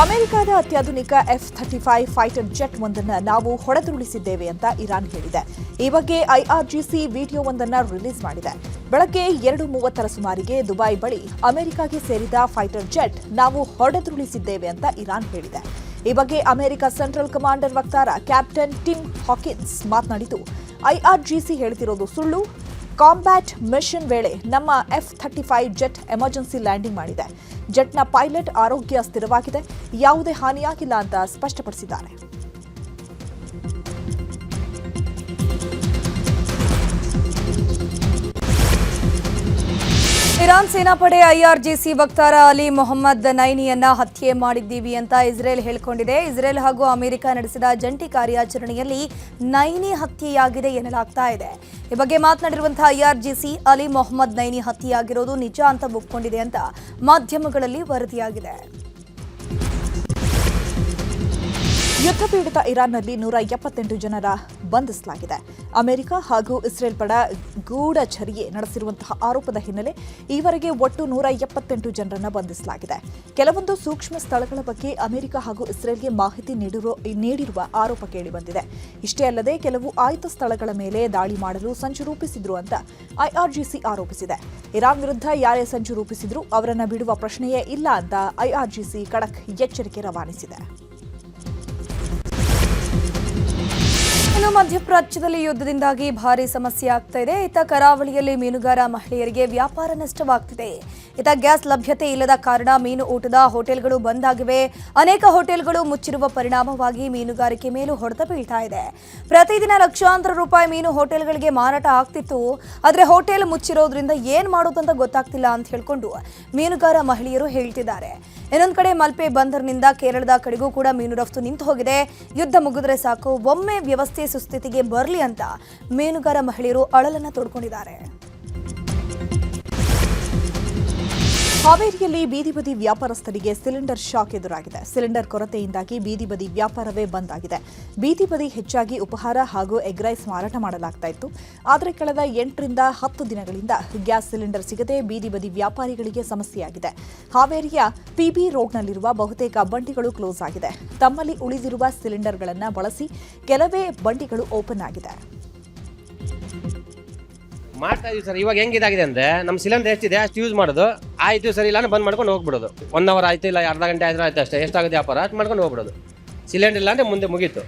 ಅಮೆರಿಕದ ಅತ್ಯಾಧುನಿಕ F-35 fighter jet ಒಂದನ್ನು ನಾವು ಹೊಡೆದುರುಳಿಸಿದ್ದೇವೆ ಅಂತ ಇರಾನ್ ಹೇಳಿದೆ. ಈ ಬಗ್ಗೆ ಐಆರ್ಜಿಸಿ ವಿಡಿಯೋವೊಂದನ್ನು ರಿಲೀಸ್ ಮಾಡಿದೆ. ಬೆಳಗ್ಗೆ 2:30 ಸುಮಾರಿಗೆ ದುಬೈ ಬಳಿ ಅಮೆರಿಕಾಗೆ ಸೇರಿದ ಫೈಟರ್ ಜೆಟ್ ನಾವು ಹೊಡೆದುರುಳಿಸಿದ್ದೇವೆ ಅಂತ ಇರಾನ್ ಹೇಳಿದೆ. ಈ ಬಗ್ಗೆ ಅಮೆರಿಕ ಸೆಂಟ್ರಲ್ ಕಮಾಂಡರ್ ವಕ್ತಾರ ಕ್ಯಾಪ್ಟನ್ ಟಿಮ್ ಹಾಕಿನ್ಸ್ ಮಾತನಾಡಿದ್ದು, ಐಆರ್ಜಿಸಿ ಹೇಳ್ತಿರೋದು ಸುಳ್ಳು. ಕಾಂಬ್ಯಾಟ್ ಮಿಷನ್ ವೇಳೆ ನಮ್ಮ F-35 ಜೆಟ್ ಎಮರ್ಜೆನ್ಸಿ ಲ್ಯಾಂಡಿಂಗ್ ಮಾಡಿದೆ. ಜೆಟ್ನ ಪೈಲಟ್ ಆರೋಗ್ಯ ಸ್ಥಿರವಾಗಿದೆ, ಯಾವುದೇ ಹಾನಿಯಾಗಿಲ್ಲ ಅಂತ ಸ್ಪಷ್ಟಪಡಿಸಿದ್ದಾರೆ. ಇರಾನ್ ಸೇನಾಪಡೆ ಐಆರ್ಜಿಸಿ ವಕ್ತಾರ ಅಲಿ ಮೊಹಮ್ಮದ್ ನೈನಿಯನ್ನ ಹತ್ಯೆ ಮಾಡಿದ್ದೀವಿ ಅಂತ ಇಸ್ರೇಲ್ ಹೇಳಿಕೊಂಡಿದೆ. ಇಸ್ರೇಲ್ ಹಾಗೂ ಅಮೆರಿಕ ನಡೆಸಿದ ಜಂಟಿ ಕಾರ್ಯಾಚರಣೆಯಲ್ಲಿ ನೈನಿ ಹತ್ಯೆಯಾಗಿದೆ ಎನ್ನಲಾಗ್ತಾ ಇದೆ. ಈ ಬಗ್ಗೆ ಮಾತನಾಡಿರುವಂತಹ ಐಆರ್ಜಿಸಿ ಅಲಿ ಮೊಹಮ್ಮದ್ ನೈನಿ ಹತ್ಯೆಯಾಗಿರೋದು ನಿಜ ಅಂತ ಒಪ್ಪಿಕೊಂಡಿದೆ ಅಂತ ಮಾಧ್ಯಮಗಳಲ್ಲಿ ವರದಿಯಾಗಿದೆ. ಯುದ್ಧ ಪೀಡಿತ ಇರಾನ್ನಲ್ಲಿ 178 ಜನರ ಬಂಧಿಸಲಾಗಿದೆ. ಅಮೆರಿಕ ಹಾಗೂ ಇಸ್ರೇಲ್ ಪಡ ಗೂಢಚರ್ಯೆ ನಡೆಸಿರುವಂತಹ ಆರೋಪದ ಹಿನ್ನೆಲೆ ಈವರೆಗೆ ಒಟ್ಟು 178 ಜನರನ್ನು ಬಂಧಿಸಲಾಗಿದೆ. ಕೆಲವೊಂದು ಸೂಕ್ಷ್ಮ ಸ್ಥಳಗಳ ಬಗ್ಗೆ ಅಮೆರಿಕ ಹಾಗೂ ಇಸ್ರೇಲ್ಗೆ ಮಾಹಿತಿ ನೀಡಿರುವ ಆರೋಪ ಕೇಳಿಬಂದಿದೆ. ಇಷ್ಟೇ ಅಲ್ಲದೆ ಕೆಲವು ಆಯ್ದ ಸ್ಥಳಗಳ ಮೇಲೆ ದಾಳಿ ಮಾಡಲು ಸಂಚು ರೂಪಿಸಿದ್ರು ಅಂತ ಐಆರ್ಜಿಸಿ ಆರೋಪಿಸಿದೆ. ಇರಾನ್ ವಿರುದ್ಧ ಯಾರೇ ಸಂಚು ರೂಪಿಸಿದ್ರು ಅವರನ್ನು ಬಿಡುವ ಪ್ರಶ್ನೆಯೇ ಇಲ್ಲ ಅಂತ ಐಆರ್ಜಿಸಿ ಖಡಕ್ ಎಚ್ಚರಿಕೆ ರವಾನಿಸಿದೆ. ಇನ್ನು ಮಧ್ಯಪ್ರಾಚ್ಯದಲ್ಲಿ ಯುದ್ಧದಿಂದಾಗಿ ಭಾರಿ ಸಮಸ್ಯೆ ಆಗ್ತಾ ಇದೆ. ಇತ್ತ ಕರಾವಳಿಯಲ್ಲಿ ಮೀನುಗಾರ ಮಹಿಳೆಯರಿಗೆ ವ್ಯಾಪಾರ ನಷ್ಟವಾಗ್ತಿದೆ. ಇತ್ತ ಗ್ಯಾಸ್ ಲಭ್ಯತೆ ಇಲ್ಲದ ಕಾರಣ ಮೀನು ಊಟದ ಹೋಟೆಲ್ಗಳು ಬಂದ್ ಆಗಿವೆ. ಅನೇಕ ಹೋಟೆಲ್ಗಳು ಮುಚ್ಚಿರುವ ಪರಿಣಾಮವಾಗಿ ಮೀನುಗಾರಿಕೆ ಮೇಲೂ ಹೊಡೆತ ಬೀಳ್ತಾ ಇದೆ. ಪ್ರತಿದಿನ ಲಕ್ಷಾಂತರ ರೂಪಾಯಿ ಮೀನು ಹೋಟೆಲ್ಗಳಿಗೆ ಮಾರಾಟ ಆಗ್ತಿತ್ತು. ಆದರೆ ಹೋಟೆಲ್ ಮುಚ್ಚಿರೋದ್ರಿಂದ ಏನ್ ಮಾಡೋದಂತ ಗೊತ್ತಾಗ್ತಿಲ್ಲ ಅಂತ ಹೇಳ್ಕೊಂಡು ಮೀನುಗಾರ ಮಹಿಳೆಯರು ಹೇಳ್ತಿದ್ದಾರೆ. ಇನ್ನೊಂದು ಕಡೆ ಮಲ್ಪೆ ಬಂದರ್ನಿಂದ ಕೇರಳದ ಕಡೆಗೂ ಕೂಡ ಮೀನು ರಫ್ತು ನಿಂತು ಹೋಗಿದೆ. ಯುದ್ಧ ಮುಗಿದ್ರೆ ಸಾಕು, ಒಮ್ಮೆ ವ್ಯವಸ್ಥೆ ಸುಸ್ಥಿತಿಗೆ ಬರಲಿ ಅಂತ ಮೀನುಗಾರ ಮಹಿಳೆಯರು ಅಳಲನ್ನ ತೋಡ್ಕೊಂಡಿದ್ದಾರೆ. ಹಾವೇರಿಯಲ್ಲಿ ಬೀದಿ ಬದಿ ವ್ಯಾಪಾರಸ್ಥರಿಗೆ ಸಿಲಿಂಡರ್ ಶಾಕ್ ಎದುರಾಗಿದೆ. ಸಿಲಿಂಡರ್ ಕೊರತೆಯಿಂದಾಗಿ ಬೀದಿ ಬದಿ ವ್ಯಾಪಾರವೇ ಬಂದ್ ಆಗಿದೆ. ಬೀದಿ ಬದಿ ಹೆಚ್ಚಾಗಿ ಉಪಹಾರ ಹಾಗೂ ಎಗ್ ರೈಸ್ ಮಾರಾಟ ಮಾಡಲಾಗ್ತಾ ಇತ್ತು. ಆದರೆ ಕಳೆದ 8ರಿಂದ 10 ದಿನಗಳಿಂದ ಗ್ಯಾಸ್ ಸಿಲಿಂಡರ್ ಸಿಗದೆ ಬೀದಿ ಬದಿ ವ್ಯಾಪಾರಿಗಳಿಗೆ ಸಮಸ್ಯೆಯಾಗಿದೆ. ಹಾವೇರಿಯ ಪಿಬಿ ರೋಡ್ನಲ್ಲಿರುವ ಬಹುತೇಕ ಬಂಡಿಗಳು ಕ್ಲೋಸ್ ಆಗಿದೆ. ತಮ್ಮಲ್ಲಿ ಉಳಿದಿರುವ ಸಿಲಿಂಡರ್ಗಳನ್ನು ಬಳಸಿ ಕೆಲವೇ ಬಂಡಿಗಳು ಓಪನ್ ಆಗಿದೆ. ಮಾಡ್ತಾ ಇದೀವಿ ಸರ್. ಇವಾಗ ಹೆಂಗಿದಾಗಿದೆ ಅಂದ್ರೆ ನಮ್ಮ ಸಿಲಿಂಡರ್ ಎಷ್ಟಿದೆ ಅಷ್ಟು ಯೂಸ್ ಮಾಡೋದು, ಆಯ್ತು ಸರಿ ಇಲ್ಲ ಬಂದ್ ಮಾಡ್ಕೊಂಡು ಹೋಗ್ಬಿಡೋದು. 1 ಅವರ್ ಆಯ್ತು ಇಲ್ಲ ಅರ್ಧ ಗಂಟೆ ಆಯ್ತು ಆಯ್ತು ಅಷ್ಟೇ, ಎಷ್ಟಾಗುತ್ತೆ ವ್ಯಾಪಾರ ಅಷ್ಟು ಮಾಡ್ಕೊಂಡು ಹೋಗ್ಬಿಡೋದು. ಸಿಲಿಂಡರ್ ಇಲ್ಲ ಅಂದ್ರೆ ಮುಂದೆ ಮುಗೀತು.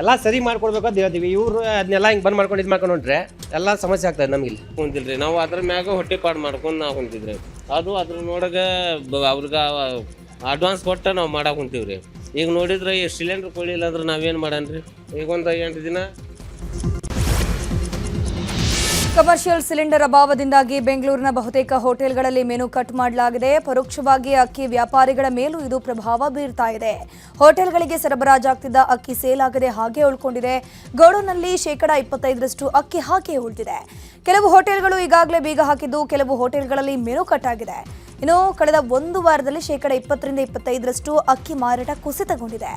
ಎಲ್ಲ ಸರಿ ಮಾಡ್ಕೊಡ್ಬೇಕು ಅಂತ ಹೇಳ್ತೀವಿ. ಇವರು ಅದನ್ನೆಲ್ಲ ಹಿಂಗೆ ಬಂದ್ ಮಾಡ್ಕೊಂಡು ಇದು ಮಾಡ್ಕೊಂಡು ಹೊಂಟ್ರೆ ಎಲ್ಲ ಸಮಸ್ಯೆ ಆಗ್ತದೆ. ನಮ್ಗೆ ಇಲ್ಲಿ ಕುಂತಿಲ್ರಿ ನಾವು ಅದ್ರ ಮ್ಯಾಗ ಹೊಟ್ಟೆ ಪಾಡು ಮಾಡ್ಕೊಂಡು ನಾವು ಕುಂತಿದ್ರಿ. ಅದು ಅದ್ರ ನೋಡಗ ಅವ್ರಿಗೆ ಅಡ್ವಾನ್ಸ್ ಕೊಟ್ಟು ನಾವು ಮಾಡಕ್ಕೆ ಕುಂತೀವ್ರಿ. ಈಗ ನೋಡಿದ್ರೆ ಈ ಸಿಲಿಂಡರ್ ಕೊಡಲಿಲ್ಲ ಅಂದ್ರೆ ನಾವೇನು ಮಾಡನ್ರಿ. ಈಗ ಒಂದು 8 ದಿನ ಕಮರ್ಷಿಯಲ್ ಸಿಲಿಂಡರ್ ಅಭಾವದಿಂದಾಗಿ ಬೆಂಗಳೂರಿನ ಬಹುತೇಕ ಹೋಟೆಲ್ಗಳಲ್ಲಿ ಮೆನು ಕಟ್ ಮಾಡಲಾಗಿದೆ. ಪರೋಕ್ಷವಾಗಿ ಅಕ್ಕಿ ವ್ಯಾಪಾರಿಗಳ ಮೇಲೂ ಇದು ಪ್ರಭಾವ ಬೀರ್ತಾ ಇದೆ. ಹೋಟೆಲ್ಗಳಿಗೆ ಸರಬರಾಜಾಗ್ತಿದ್ದ ಅಕ್ಕಿ ಸೇಲ್ ಆಗದೆ ಹಾಗೆ ಉಳ್ಕೊಂಡಿದೆ. ಗೋಡೌನ್ನಲ್ಲಿ 25% ಅಕ್ಕಿ ಹಾಗೆ ಉಳಿದಿದೆ. ಕೆಲವು ಹೋಟೆಲ್ಗಳು ಈಗಾಗಲೇ ಬೀಗ ಹಾಕಿದ್ದು, ಕೆಲವು ಹೋಟೆಲ್ಗಳಲ್ಲಿ ಮೆನು ಕಟ್ ಆಗಿದೆ. ಇನ್ನು ಕಳೆದ 1 ವಾರದಲ್ಲಿ 20ರಿಂದ 25% ಅಕ್ಕಿ ಮಾರಾಟ ಕುಸಿತಗೊಂಡಿದೆ.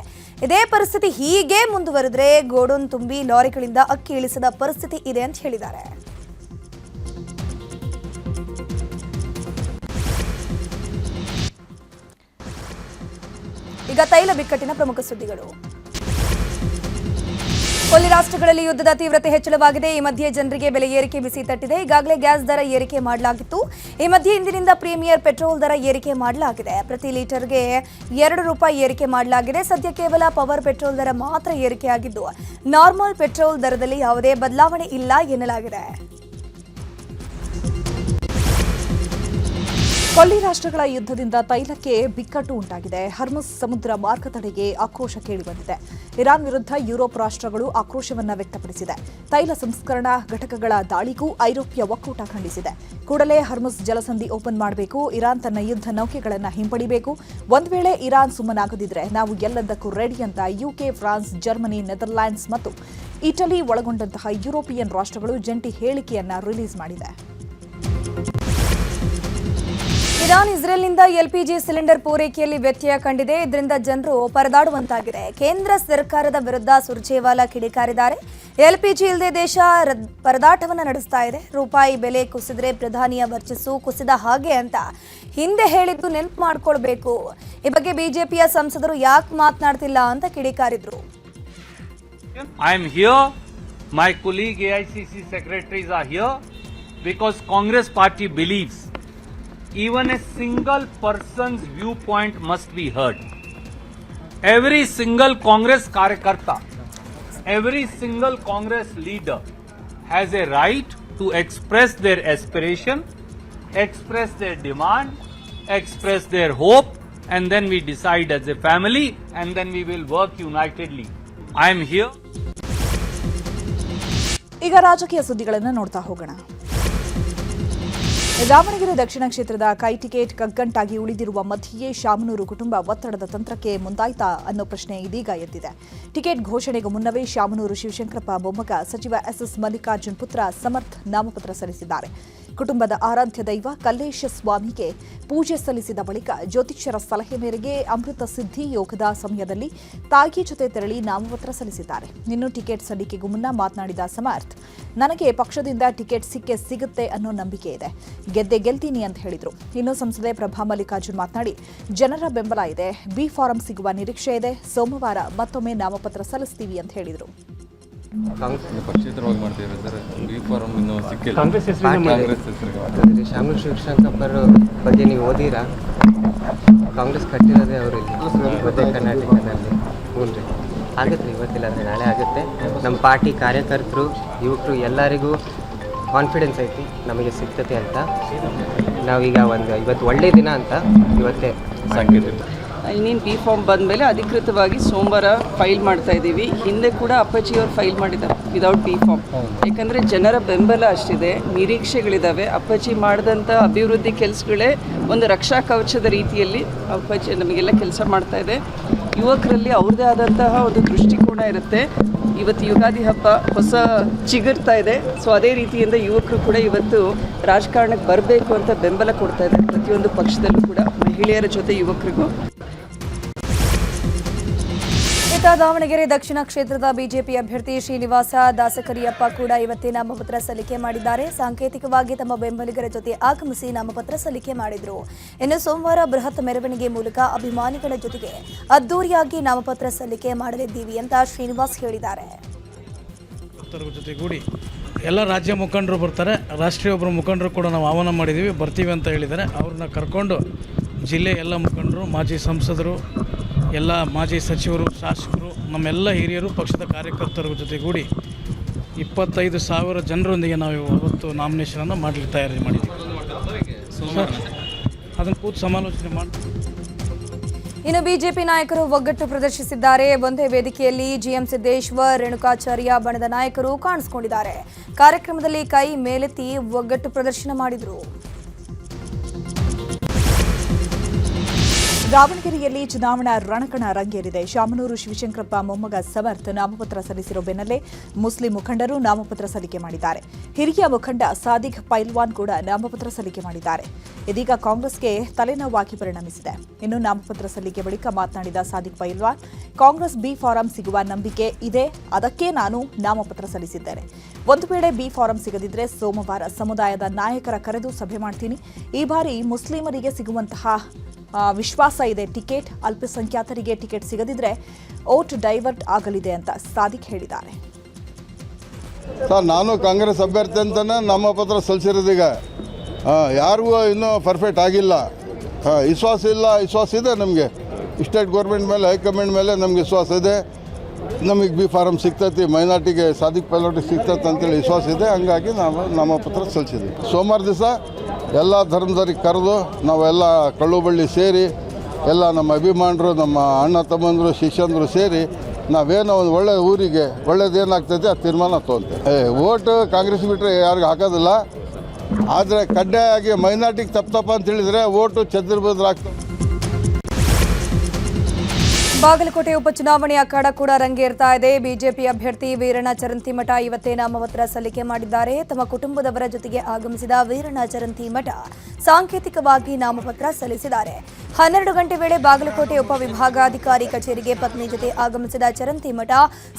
ಇದೇ ಪರಿಸ್ಥಿತಿ ಹೀಗೆ ಮುಂದುವರೆದ್ರೆ ಗೋಡೌನ್ ತುಂಬಿ ಲಾರಿಗಳಿಂದ ಅಕ್ಕಿ ಇಳಿಸದ ಪರಿಸ್ಥಿತಿ ಇದೆ ಅಂತ ಹೇಳಿದ್ದಾರೆ. ಈಗ ತೈಲ ಬಿಕ್ಕಟ್ಟಿನ ಪ್ರಮುಖ ಸುದ್ದಿಗಳು. ಕೊಲ್ಲಿ ರಾಷ್ಟ್ರಗಳಲ್ಲಿ ಯುದ್ಧದ ತೀವ್ರತೆ ಹೆಚ್ಚಳವಾಗಿದೆ. ಈ ಮಧ್ಯೆ ಜನರಿಗೆ ಬೆಲೆ ಏರಿಕೆ ಬಿಸಿ ತಟ್ಟಿದೆ. ಈಗಾಗಲೇ ಗ್ಯಾಸ್ ದರ ಏರಿಕೆ ಮಾಡಲಾಗಿತ್ತು. ಈ ಮಧ್ಯೆ ಇಂದಿನಿಂದ ಪ್ರೀಮಿಯರ್ ಪೆಟ್ರೋಲ್ ದರ ಏರಿಕೆ ಮಾಡಲಾಗಿದೆ. ಪ್ರತಿ ಲೀಟರ್ಗೆ ₹2 ಏರಿಕೆ ಮಾಡಲಾಗಿದೆ. ಸದ್ಯ ಕೇವಲ ಪವರ್ ಪೆಟ್ರೋಲ್ ದರ ಮಾತ್ರ ಏರಿಕೆಯಾಗಿದ್ದು, ನಾರ್ಮಲ್ ಪೆಟ್ರೋಲ್ ದರದಲ್ಲಿ ಯಾವುದೇ ಬದಲಾವಣೆ ಇಲ್ಲ ಎನ್ನಲಾಗಿದೆ. ಕೊಲ್ಲಿ ರಾಷ್ಟ್ರಗಳ ಯುದ್ಧದಿಂದ ತೈಲಕ್ಕೆ ಬಿಕ್ಕಟ್ಟು ಉಂಟಾಗಿದೆ. ಹರ್ಮುಸ್ ಸಮುದ್ರ ಮಾರ್ಗ ತಡೆಗೆ ಆಕ್ರೋಶ ಕೇಳಿಬಂದಿದೆ. ಇರಾನ್ ವಿರುದ್ಧ ಯುರೋಪ್ ರಾಷ್ಟ್ರಗಳು ಆಕ್ರೋಶವನ್ನು ವ್ಯಕ್ತಪಡಿಸಿದೆ. ತೈಲ ಸಂಸ್ಕರಣಾ ಘಟಕಗಳ ದಾಳಿಗೂ ಐರೋಪ್ಯ ಒಕ್ಕೂಟ ಖಂಡಿಸಿದೆ. ಕೂಡಲೇ ಹರ್ಮುಸ್ ಜಲಸಂಧಿ ಓಪನ್ ಮಾಡಬೇಕು. ಇರಾನ್ ತನ್ನ ಯುದ್ಧ ನೌಕೆಗಳನ್ನು ಹಿಂಪಡಿಬೇಕು. ಒಂದು ವೇಳೆ ಇರಾನ್ ಸುಮ್ಮನಾಗದಿದ್ರೆ ನಾವು ಎಲ್ಲದಕ್ಕೂ ರೆಡಿ ಅಂತ UK, ಫ್ರಾನ್ಸ್, ಜರ್ಮನಿ, ನೆದರ್ಲ್ಯಾಂಡ್ಸ್ ಮತ್ತು ಇಟಲಿ ಒಳಗೊಂಡಂತಹ ಯುರೋಪಿಯನ್ ರಾಷ್ಟ್ರಗಳು ಜಂಟಿ ಹೇಳಿಕೆಯನ್ನ ರಿಲೀಸ್ ಮಾಡಿದೆ. ಇರಾನ್ ಇಸ್ರೇಲ್ನಿಂದ ಎಲ್ಪಿಜಿ ಸಿಲಿಂಡರ್ ಪೂರೈಕೆಯಲ್ಲಿ ವ್ಯತ್ಯಯ ಕಂಡಿದೆ. ಇದರಿಂದ ಜನರು ಪರದಾಡುವಂತಾಗಿದೆ. ಕೇಂದ್ರ ಸರ್ಕಾರದ ವಿರುದ್ಧ ಸುರ್ಜೇವಾಲಾ ಕಿಡಿಕಾರಿದ್ದಾರೆ. ಎಲ್ಪಿಜಿ ಇಲ್ಲದೆ ದೇಶ ಪರದಾಟವನ್ನು ನಡೆಸ್ತಾ ಇದೆ. ರೂಪಾಯಿ ಬೆಲೆ ಕುಸಿದ್ರೆ ಪ್ರಧಾನಿಯ ವರ್ಚಸ್ಸು ಕುಸಿದ ಹಾಗೆ ಅಂತ ಹಿಂದೆ ಹೇಳಿದ್ದು ನೆನಪು ಮಾಡ್ಕೊಳ್ಬೇಕು. ಈ ಬಗ್ಗೆ ಬಿಜೆಪಿಯ ಸಂಸದರು ಯಾಕೆ ಮಾತನಾಡ್ತಿಲ್ಲ ಅಂತ ಕಿಡಿಕಾರಿದ್ರು. I am here. My colleague AICC secretaries are here because Congress party believes even a single person's viewpoint must be heard. Every single Congress karyakarta, every single Congress leader has a right to express their aspiration, express their demand, express their hope, and then we decide as a family and then we will work unitedly. I am here. ಈಗ ರಾಜಕೀಯ ಸುದ್ದಿಗಳನ್ನು ನೋಡ್ತಾ ಹೋಗೋಣ. ದಾವಣಗೆರೆ ದಕ್ಷಿಣ ಕ್ಷೇತ್ರದ ಕೈ ticket ಕಗ್ಗಂಟಾಗಿ ಉಳಿದಿರುವ ಮಧ್ಯೆಯೇ ಶಾಮನೂರು ಕುಟುಂಬ ಒತ್ತಡದ ತಂತ್ರಕ್ಕೆ ಮುಂದಾಯ್ತಾ ಅನ್ನೋ ಪ್ರಶ್ನೆ ಇದೀಗ ಎದ್ದಿದೆ. ಟಿಕೆಟ್ ಘೋಷಣೆಗೂ ಮುನ್ನವೇ ಶಾಮನೂರು ಶಿವಶಂಕರಪ್ಪ ಮೊಮ್ಮಗ ಸಚಿವ ಎಸ್ಎಸ್ ಮಲ್ಲಿಕಾರ್ಜುನ್ ಪುತ್ರ ಸಮರ್ಥ್ ನಾಮಪತ್ರ ಸಲ್ಲಿಸಿದ್ದಾರೆ. ಕುಟುಂಬದ ಆರಾಧ್ಯ ದೈವ ಕಲ್ಲೇಶ ಸ್ವಾಮಿಗೆ ಪೂಜೆ ಸಲ್ಲಿಸಿದ ಬಳಿಕ ಜ್ಯೋತಿಷ್ಯರ ಸಲಹೆ ಮೇರೆಗೆ ಅಮೃತ ಸಿದ್ಧಿ ಯೋಗದ ಸಮಯದಲ್ಲಿ ತಾಯಿ ಜೊತೆ ತೆರಳಿ ನಾಮಪತ್ರ ಸಲ್ಲಿಸಿದ್ದಾರೆ. ಇನ್ನು ಟಿಕೆಟ್ ಸಲ್ಲಿಕೆಗೂ ಮುನ್ನ ಮಾತನಾಡಿದ ಸಮರ್ಥ್, ನನಗೆ ಪಕ್ಷದಿಂದ ಟಿಕೆಟ್ ಸಿಗುತ್ತೆ ಅನ್ನೋ ನಂಬಿಕೆ ಇದೆ, ಗೆಲ್ತೀನಿ ಅಂತ ಹೇಳಿದ್ರು. ಇನ್ನು ಸಂಸದೆ ಪ್ರಭಾ ಮಲ್ಲಿಕಾರ್ಜುನ್ ಮಾತನಾಡಿ, ಜನರ ಬೆಂಬಲ ಇದೆ, ಬಿ ಫಾರಂ ಸಿಗುವ ನಿರೀಕ್ಷೆ ಇದೆ, ಸೋಮವಾರ ಮತ್ತೊಮ್ಮೆ ನಾಮಪತ್ರ ಸಲ್ಲಿಸ್ತೀವಿ ಅಂತ ಹೇಳಿದರು. ಪಕ್ಷೇತರವಾಗಿ ಮಾಡ್ತೀರಾ ಸರ್? ಬಿ ಫಾರಂ ಇನ್ನೂ ಸಿಕ್ಕಿಲ್ಲ. ಶಾಮನೂರು ಶಿವಶಂಕರಪ್ಪರ ಬಗ್ಗೆ ನೀವು ಓದಿರಾ? ಕಾಂಗ್ರೆಸ್ ಕಟ್ಟಿರೋದೇ ಅವರು ಮಧ್ಯ ಕರ್ನಾಟಕದಲ್ಲಿ. ಹ್ಞೂ ರೀ, ಆಗುತ್ತೆ ಇವತ್ತಿಲ್ಲ ಅಂದರೆ ನಾಳೆ ಆಗುತ್ತೆ. ನಮ್ಮ ಪಾರ್ಟಿ ಕಾರ್ಯಕರ್ತರು ಯುವಕರು ಎಲ್ಲರಿಗೂ ಕಾನ್ಫಿಡೆನ್ಸ್ ಐತಿ ನಮಗೆ ಸಿಗ್ತತೆ ಅಂತ. ನಾವೀಗ ಇವತ್ತು ಒಳ್ಳೆಯ ದಿನ ಅಂತ ಇವತ್ತೇ ಸಾಂಕೇತಿಕ ಇನ್ನೇನು ಬಿ ಫಾರ್ಮ್ ಬಂದಮೇಲೆ ಅಧಿಕೃತವಾಗಿ ಸೋಮವಾರ ಫೈಲ್ ಮಾಡ್ತಾ ಇದ್ದೀವಿ. ಹಿಂದೆ ಕೂಡ ಅಪ್ಪಾಜಿಯವರು ಫೈಲ್ ಮಾಡಿದ್ದಾರೆ ವಿದೌಟ್ ಬಿ ಫಾರ್ಮ್. ಯಾಕಂದರೆ ಜನರ ಬೆಂಬಲ ಅಷ್ಟಿದೆ, ನಿರೀಕ್ಷೆಗಳಿದ್ದಾವೆ. ಅಪ್ಪಾಜಿ ಮಾಡಿದಂಥ ಅಭಿವೃದ್ಧಿ ಕೆಲಸಗಳೇ ಒಂದು ರಕ್ಷಾ ಕವಚದ ರೀತಿಯಲ್ಲಿ ಅಪ್ಪಾಜಿ ನಮಗೆಲ್ಲ ಕೆಲಸ ಮಾಡ್ತಾ ಇದೆ. ಯುವಕರಲ್ಲಿ ಅವ್ರದ್ದೇ ಆದಂತಹ ಒಂದು ದೃಷ್ಟಿಕೋನ ಇರುತ್ತೆ. ಇವತ್ತು ಯುಗಾದಿ ಹಬ್ಬ ಹೊಸ ಚಿಗುರ್ತಾ ಇದೆ. ಸೊ ಅದೇ ರೀತಿಯಿಂದ ಯುವಕರು ಕೂಡ ಇವತ್ತು ರಾಜಕಾರಣಕ್ಕೆ ಬರಬೇಕು ಅಂತ ಬೆಂಬಲ ಕೊಡ್ತಾ ಇದ್ದಾರೆ. ಪ್ರತಿಯೊಂದು ಪಕ್ಷದಲ್ಲೂ ಕೂಡ ಮಹಿಳೆಯರ ಜೊತೆ ಯುವಕರಿಗೂ. ದಾವಣಗೆರೆ ದಕ್ಷಿಣ ಕ್ಷೇತ್ರದ ಬಿಜೆಪಿ ಅಭ್ಯರ್ಥಿ ಶ್ರೀನಿವಾಸ ದಾಸಕರಿಯಪ್ಪ ಕೂಡ ಇವತ್ತೇ ನಾಮಪತ್ರ ಸಲ್ಲಿಕೆ ಮಾಡಿದ್ದಾರೆ. ಸಾಂಕೇತಿಕವಾಗಿ ತಮ್ಮ ಬೆಂಬಲಿಗರ ಜೊತೆ ಆಗಮಿಸಿ ನಾಮಪತ್ರ ಸಲ್ಲಿಕೆ ಮಾಡಿದರು. ಇನ್ನು ಸೋಮವಾರ ಬೃಹತ್ ಮೆರವಣಿಗೆ ಮೂಲಕ ಅಭಿಮಾನಿಗಳ ಜೊತೆಗೆ ಅದ್ದೂರಿಯಾಗಿ ನಾಮಪತ್ರ ಸಲ್ಲಿಕೆ ಮಾಡಲಿದ್ದೀವಿ ಅಂತ ಶ್ರೀನಿವಾಸ್ ಹೇಳಿದ್ದಾರೆ. ಜೊತೆಗೂಡಿ ಎಲ್ಲ ರಾಜ್ಯ ಮುಖಂಡರು ಬರ್ತಾರೆ, ರಾಷ್ಟ್ರೀಯ ಒಬ್ಬರು ಮುಖಂಡರು ಕೂಡ ನಾವು ಆಹ್ವಾನ ಮಾಡಿದ್ದೀವಿ, ಬರ್ತೀವಿ ಅಂತ ಹೇಳಿದ್ದಾರೆ. ಅವ್ರನ್ನ ಕರ್ಕೊಂಡು ಜಿಲ್ಲೆಯ ಎಲ್ಲ ಮುಖಂಡರು, ಮಾಜಿ ಸಂಸದರು, ಎಲ್ಲ ಮಾಜಿ ಸಚಿವರು, ಶಾಸಕರು, ನಮ್ಮೆಲ್ಲ ಹಿರಿಯರು, ಪಕ್ಷದ ಕಾರ್ಯಕರ್ತರ ಜೊತೆಗೂಡಿ 25,000 ಜನರೊಂದಿಗೆ ನಾವು ಅವತ್ತು ನಾಮಿನೇಷನನ್ನು ಮಾಡಲಿಕ್ಕೆ ತಯಾರಿ ಮಾಡಿದ್ದೀವಿ. ಅದನ್ನು ಕೂತು ಸಮಾಲೋಚನೆ ಮಾಡ್ತೀವಿ. ಇನ್ನು ಬಿಜೆಪಿ ನಾಯಕರು ಒಗ್ಗಟ್ಟು ಪ್ರದರ್ಶಿಸಿದ್ದಾರೆ. ಒಂದೇ ವೇದಿಕೆಯಲ್ಲಿ ಜಿಎಂ ಸಿದ್ದೇಶ್ವರ್, ರೇಣುಕಾಚಾರ್ಯ ಬಣದ ನಾಯಕರು ಕಾಣಿಸಿಕೊಂಡಿದ್ದಾರೆ. ಕಾರ್ಯಕ್ರಮದಲ್ಲಿ ಕೈ ಮೇಲೆತ್ತಿ ಒಗ್ಗಟ್ಟು ಪ್ರದರ್ಶನ ಮಾಡಿದರು. ದಾವಣಗೆರೆಯಲ್ಲಿ ಚುನಾವಣಾ ರಣಕಣ ರಂಗೇರಿದೆ. ಶಾಮನೂರು ಶಿವಶಂಕರಪ್ಪ ಮೊಮ್ಮಗ ಸಮರ್ಥ್ ನಾಮಪತ್ರ ಸಲ್ಲಿಸಿರೋ ಬೆನ್ನಲ್ಲೇ ಮುಸ್ಲಿಂ ಮುಖಂಡರು ನಾಮಪತ್ರ ಸಲ್ಲಿಕೆ ಮಾಡಿದ್ದಾರೆ. ಹಿರಿಯ ಮುಖಂಡ ಸಾದಿಕ್ ಪೈಲ್ವಾನ್ ಕೂಡ ನಾಮಪತ್ರ ಸಲ್ಲಿಕೆ ಮಾಡಿದ್ದಾರೆ. ಇದೀಗ ಕಾಂಗ್ರೆಸ್ಗೆ ತಲೆನೋವಾಗಿ ಪರಿಣಮಿಸಿದೆ. ಇನ್ನು ನಾಮಪತ್ರ ಸಲ್ಲಿಕೆ ಬಳಿಕ ಮಾತನಾಡಿದ ಸಾದಿಕ್ ಪೈಲ್ವಾನ್, ಕಾಂಗ್ರೆಸ್ ಬಿ ಫಾರಂ ಸಿಗುವ ನಂಬಿಕೆ ಇದೆ, ಅದಕ್ಕೆ ನಾನು ನಾಮಪತ್ರ ಸಲ್ಲಿಸಿದ್ದೇನೆ. ಒಂದು ವೇಳೆ ಬಿ ಫಾರಂ ಸಿಗದಿದ್ರೆ ಸೋಮವಾರ ಸಮುದಾಯದ ನಾಯಕರ ಕರೆದು ಸಭೆ ಮಾಡ್ತೀನಿ. ಈ ಬಾರಿ ಮುಸ್ಲಿಮರಿಗೆ ಸಿಗುವಂತಹ ವಿಶ್ವಾಸ ಇದೆ. ಟಿಕೆಟ್ ಅಲ್ಪಸಂಖ್ಯಾತರಿಗೆ ಟಿಕೆಟ್ ಸಿಗದಿದ್ರೆ ಓಟ್ ಡೈವರ್ಟ್ ಆಗಲಿದೆ ಅಂತ ಸಾದಿಕ್ ಹೇಳಿದ್ದಾರೆ. ಸರ್, ನಾನು ಕಾಂಗ್ರೆಸ್ ಅಭ್ಯರ್ಥಿ ಅಂತಲೇ ನಾಮಪತ್ರ ಸಲ್ಲಿಸಿರೋದೀಗ. ಯಾರಿಗೂ ಇನ್ನೂ ಪರ್ಫೆಕ್ಟ್ ಆಗಿಲ್ಲ. ವಿಶ್ವಾಸ ಇದೆ ನಮಗೆ. ಸ್ಟೇಟ್ ಗೌರ್ಮೆಂಟ್ ಮೇಲೆ, ಹೈಕಮಾಂಡ್ ಮೇಲೆ ನಮಗೆ ವಿಶ್ವಾಸ ಇದೆ. ನಮಗೆ ಬಿ ಫಾರಂ ಸಿಗ್ತೈತಿ, ಮೈನಾರ್ಟಿಗೆ ಸಾದಿಕ್ ಪೈಲೋಟಿಗೆ ಸಿಗ್ತೈತೆ ಅಂತೇಳಿ ವಿಶ್ವಾಸ ಇದೆ. ಹಂಗಾಗಿ ನಾವು ನಾಮಪತ್ರ ಸಲ್ಲಿಸಿದ್ವಿ. ಸೋಮವಾರ ದಿವಸ ಎಲ್ಲ ಧರ್ಮದವ್ರಿಗೆ ಕರೆದು ನಾವೆಲ್ಲ ಕಳ್ಳು ಬಳ್ಳಿ ಸೇರಿ ಎಲ್ಲ ನಮ್ಮ ಅಭಿಮಾನರು, ನಮ್ಮ ಅಣ್ಣ ತಮ್ಮಂದರು, ಶಿಷ್ಯಂದರು ಸೇರಿ ನಾವೇನೋ ಒಂದು ಒಳ್ಳೆ ಊರಿಗೆ ಒಳ್ಳೇದೇನಾಗ್ತೈತೆ ಆ ತೀರ್ಮಾನ ತೊಗೊಳ್ತೇವೆ. ಓಟ್ ಕಾಂಗ್ರೆಸ್ ಬಿಟ್ಟರೆ ಯಾರಿಗೂ ಹಾಕೋದಿಲ್ಲ. ಆದರೆ ಕಡ್ಡಾಯಾಗಿ ಮೈನಾರ್ಟಿಗೆ ತಪ್ಪು ಅಂತ ಹೇಳಿದರೆ ಓಟು ಚದ್ರಬದ್ರಾಗ್ತದೆ. ಬಾಗಲಕೋಟೆ ಉಪಚುನಾವಣೆ ಅಖಾಡ ಕೂಡ ರಂಗೇರ್ತಾ ಇದೆ. ಬಿಜೆಪಿ ಅಭ್ಯರ್ಥಿ ವೀರಣ್ಣ ಚರಂತಿಮಠ ಇವತ್ತೇ ನಾಮಪತ್ರ ಸಲ್ಲಿಕೆ ಮಾಡಿದ್ದಾರೆ. ತಮ್ಮ ಕುಟುಂಬದವರ ಜೊತೆಗೆ ಆಗಮಿಸಿದ ವೀರಣ್ಣ ಚರಂತಿಮಠ ಸಾಂಕೇತಿಕವಾಗಿ ನಾಮಪತ್ರ ಸಲ್ಲಿಸಿದ್ದಾರೆ. 12 ಗಂಟೆ ವೇಳೆ ಬಾಗಲಕೋಟೆ ಉಪವಿಭಾಗಾಧಿಕಾರಿ ಕಚೇರಿಗೆ ಪತ್ನಿ ಜೊತೆ ಆಗಮಿಸಿದ ಚರಂತಿಮಠ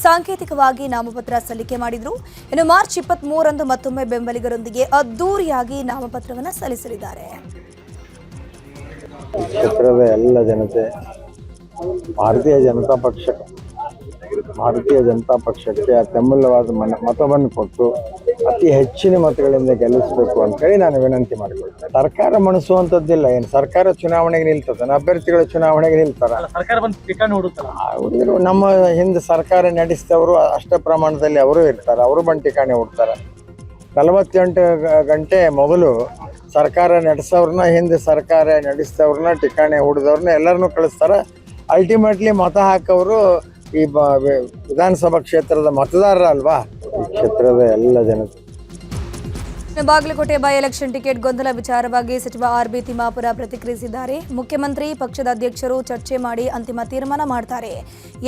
ಸಾಂಕೇತಿಕವಾಗಿ ನಾಮಪತ್ರ ಸಲ್ಲಿಕೆ ಮಾಡಿದರು. ಇನ್ನು ಮಾರ್ಚ್ 23ರಂದು ಮತ್ತೊಮ್ಮೆ ಬೆಂಬಲಿಗರೊಂದಿಗೆ ಅದ್ದೂರಿಯಾಗಿ ನಾಮಪತ್ರವನ್ನು ಸಲ್ಲಿಸಲಿದ್ದಾರೆ. ಕ್ಷೇತ್ರದ ಎಲ್ಲ ಜನತೆ ಭಾರತೀಯ ಜನತಾ ಪಕ್ಷಕ್ಕೆ ಅತ್ಯಮೂಲ್ಯವಾದ ಮತವನ್ನು ಕೊಟ್ಟು ಅತಿ ಹೆಚ್ಚಿನ ಮತಗಳಿಂದ ಗೆಲ್ಲಿಸಬೇಕು ಅಂತೇಳಿ ನಾನು ವಿನಂತಿ ಮಾಡಿಕೊಳ್ತೇನೆ. ಸರ್ಕಾರ ಮಣಿಸುವಂಥದ್ದಿಲ್ಲ. ಏನು ಸರ್ಕಾರ ಚುನಾವಣೆಗೆ ನಿಲ್ತದೆ, ಅಭ್ಯರ್ಥಿಗಳ ಚುನಾವಣೆಗೆ ನಿಲ್ತಾರ. ಹುಡುಗರು ನಮ್ಮ ಹಿಂದೆ ಸರ್ಕಾರ ನಡೆಸಿದವರು ಅಷ್ಟ ಪ್ರಮಾಣದಲ್ಲಿ ಅವರು ಇರ್ತಾರೆ, ಅವರು ಬಂದು ಠಿಕಾಣಿ ಹುಡ್ತಾರೆ. 48 ಗಂಟೆ ಮೊದಲು ಸರ್ಕಾರ ನಡೆಸೋರ್ನ, ಹಿಂದೆ ಸರ್ಕಾರ ನಡೆಸಿದವ್ರನ್ನ, ಠಿಕಾಣಿ ಹುಡಿದವ್ರನ್ನ ಎಲ್ಲರನ್ನೂ ಕಳಿಸ್ತಾರೆ. ಅಲ್ಟಿಮೇಟ್ಲಿ ಮತ ಹಾಕೋರು ಈ ವಿಧಾನಸಭಾ ಕ್ಷೇತ್ರದ ಮತದಾರರ ಅಲ್ವಾ. ಈ ಕ್ಷೇತ್ರದ ಎಲ್ಲ ಜನತೆ. ಬಾಗಲಕೋಟೆ ಬೈ ಎಲೆಕ್ಷನ್ ಟಿಕೆಟ್ ಗೊಂದಲ ವಿಚಾರವಾಗಿ ಸಚಿವ ಆರ್.ಬಿ. ತಿಮ್ಮಾಪುರ ಪ್ರತಿಕ್ರಿಯಿಸಿದ್ದಾರೆ. ಮುಖ್ಯಮಂತ್ರಿ ಪಕ್ಷದ ಅಧ್ಯಕ್ಷರು ಚರ್ಚೆ ಮಾಡಿ ಅಂತಿಮ ತೀರ್ಮಾನ ಮಾಡ್ತಾರೆ.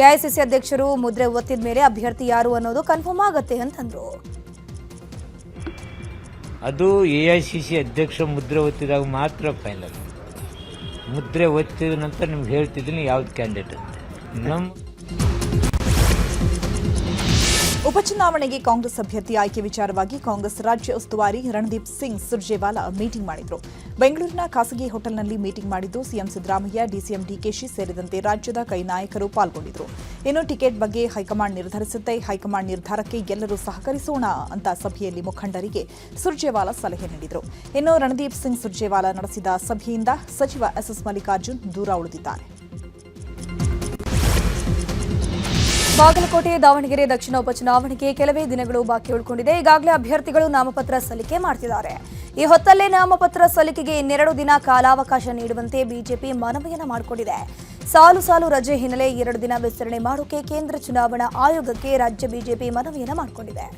ಎಐಸಿಸಿ ಅಧ್ಯಕ್ಷರು ಮುದ್ರೆ ಒತ್ತಿದ ಮೇಲೆ ಅಭ್ಯರ್ಥಿ ಯಾರು ಅನ್ನೋದು ಕನ್ಫರ್ಮ್ ಆಗತ್ತೆ ಅಂತಂದ್ರು. ಅದು ಎಐಸಿಸಿ ಅಧ್ಯಕ್ಷ ಮುದ್ರೆ ಒತ್ತಿದಾಗ ಮಾತ್ರ ಫೈನಲ್. ಮುದ್ರೆ ಒತ್ತಿದ ನಂತರ ನಿಮ್ಗೆ ಹೇಳ್ತಿದ್ದೀನಿ ಯಾವ್ದು ಕ್ಯಾಂಡಿಡೇಟ್ ಅಂತ. ಉಪಚುನಾವಣೆಗೆ ಕಾಂಗ್ರೆಸ್ ಅಭ್ಯರ್ಥಿ ಆಯ್ಕೆ ವಿಚಾರವಾಗಿ ಕಾಂಗ್ರೆಸ್ ರಾಜ್ಯ ಉಸ್ತುವಾರಿ ರಣದೀಪ್ ಸಿಂಗ್ ಸುರ್ಜೇವಾಲಾ ಮೀಟಿಂಗ್ ಮಾಡಿದರು. ಬೆಂಗಳೂರಿನ ಖಾಸಗಿ ಹೋಟೆಲ್ನಲ್ಲಿ ಮೀಟಿಂಗ್ ಮಾಡಿದ್ದು ಸಿಎಂ ಸಿದ್ದರಾಮಯ್ಯ, ಡಿಸಿಎಂ ಡಿಕೆಶಿ ಸೇರಿದಂತೆ ರಾಜ್ಯದ ಕೈ ನಾಯಕರು ಪಾಲ್ಗೊಂಡಿದ್ದರು. ಇನ್ನು ಟಿಕೆಟ್ ಬಗ್ಗೆ ಹೈಕಮಾಂಡ್ ನಿರ್ಧರಿಸುತ್ತೆ, ಹೈಕಮಾಂಡ್ ನಿರ್ಧಾರಕ್ಕೆ ಎಲ್ಲರೂ ಸಹಕರಿಸೋಣ ಅಂತ ಸಭೆಯಲ್ಲಿ ಮುಖಂಡರಿಗೆ ಸುರ್ಜೇವಾಲಾ ಸಲಹೆ ನೀಡಿದರು. ಇನ್ನು ರಣದೀಪ್ ಸಿಂಗ್ ಸುರ್ಜೇವಾಲಾ ನಡೆಸಿದ ಸಭೆಯಿಂದ ಸಚಿವ ಎಸ್ಎಸ್ ಮಲ್ಲಿಕಾರ್ಜುನ್ ದೂರ ಉಳಿದಿದ್ದಾರೆ. ಬಾಗಲಕೋಟೆ, ದಾವಣಗೆರೆ ದಕ್ಷಿಣ ಉಪಚುನಾವಣೆಗೆ ಕೆಲವೇ ದಿನಗಳು ಬಾಕಿ ಉಳ್ಕೊಂಡಿದೆ. ಈಗಾಗಲೇ ಅಭ್ಯರ್ಥಿಗಳು ನಾಮಪತ್ರ ಸಲ್ಲಿಕೆ ಮಾಡ್ತಿದ್ದಾರೆ. ಈ ಹೊತ್ತಲ್ಲೇ ನಾಮಪತ್ರ ಸಲ್ಲಿಕೆಗೆ 2 ದಿನ ಕಾಲಾವಕಾಶ ನೀಡುವಂತೆ ಬಿಜೆಪಿ ಮನವಿಯನ್ನ ಮಾಡಿಕೊಂಡಿದೆ. ಸಾಲು ರಜೆ ಹಿನ್ನೆಲೆ 2 ದಿನ ವಿಸ್ತರಣೆ ಮಾಡೋಕೆ ಕೇಂದ್ರ ಚುನಾವಣಾ ಆಯೋಗಕ್ಕೆ ರಾಜ್ಯ ಬಿಜೆಪಿ ಮನವಿಯನ್ನ ಮಾಡಿಕೊಂಡಿದೆ.